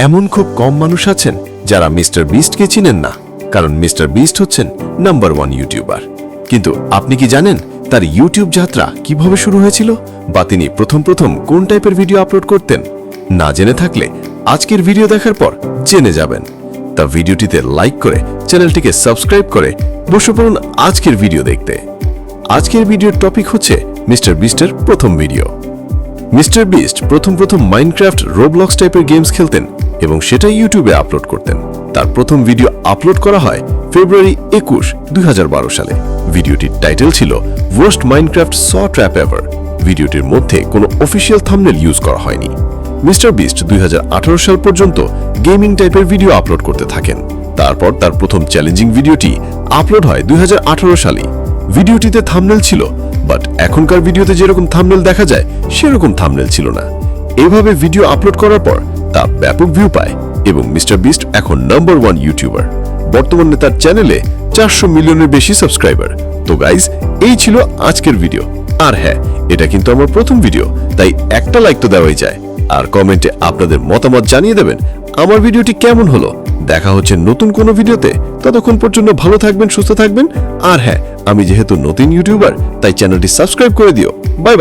এমন খুব কম মানুষ আছেন যারা মিস্টার বিস্টকে চিনেন না, কারণ মিস্টার বিস্ট হচ্ছেন নাম্বার 1 ইউটিউবার। কিন্তু আপনি কি জানেন তার ইউটিউব যাত্রা কিভাবে শুরু হয়েছিল, বা তিনি প্রথম কোন টাইপের ভিডিও আপলোড করতেন? না জেনে থাকলে আজকের ভিডিও দেখার পর জেনে যাবেন। তা ভিডিওটিতে লাইক করে চ্যানেলটিকে সাবস্ক্রাইব করে বসে পড়ুন আজকের ভিডিও দেখতে। আজকের ভিডিওর টপিক হচ্ছে মিস্টার বিস্টের প্রথম ভিডিও। মিস্টার বিস্ট প্রথম মাইনক্রাফট, রোবলক্স টাইপের গেমস খেলতেন এবং সেটাই ইউটিউবে আপলোড করতেন। তার প্রথম ভিডিও আপলোড করা হয় ফেব্রুয়ারি 21, 2012 সালে। ভিডিওটির টাইটেল ছিল ওয়ার্স্ট মাইনক্রাফট স ট্র্যাপ এভার। ভিডিওটির মধ্যে কোনো অফিসিয়াল থাম্বনেল ইউজ করা হয়নি। মিস্টার বিস্ট 2018 সাল পর্যন্ত গেমিং টাইপের ভিডিও আপলোড করতে থাকেন। তারপর তার প্রথম চ্যালেঞ্জিং ভিডিওটি আপলোড হয় 2018 সালে। ভিডিওটিতে থাম্বনেল ছিল, বাট এখনকার ভিডিওতে যেরকম থাম্বনেল দেখা যায় সেরকম থাম্বনেল ছিল না। এভাবে ভিডিও আপলোড করার পর তা ব্যাপক ভিউ পায় এবং মিস্টার বিস্ট এখন নাম্বার 1 ইউটিউবার। বর্তমানে তার চ্যানেলে 400 মিলিয়নের বেশি সাবস্ক্রাইবার। তো গাইজ, এই ছিল আজকের ভিডিও। আর হ্যাঁ, এটা কিন্তু আমার প্রথম ভিডিও, তাই একটা লাইক তো দেওয়াই যায়। আর কমেন্টে আপনাদের মতামত জানিয়ে দেবেন আমার ভিডিওটি কেমন হলো। দেখা হচ্ছে নতুন কোনো ভিডিওতে। ততক্ষণ পর্যন্ত ভালো থাকবেন, সুস্থ থাকবেন। আর হ্যাঁ, আমি যেহেতু নতুন ইউটিউবার তাই চ্যানেলটি সাবস্ক্রাইব করে দিও। Bye bye.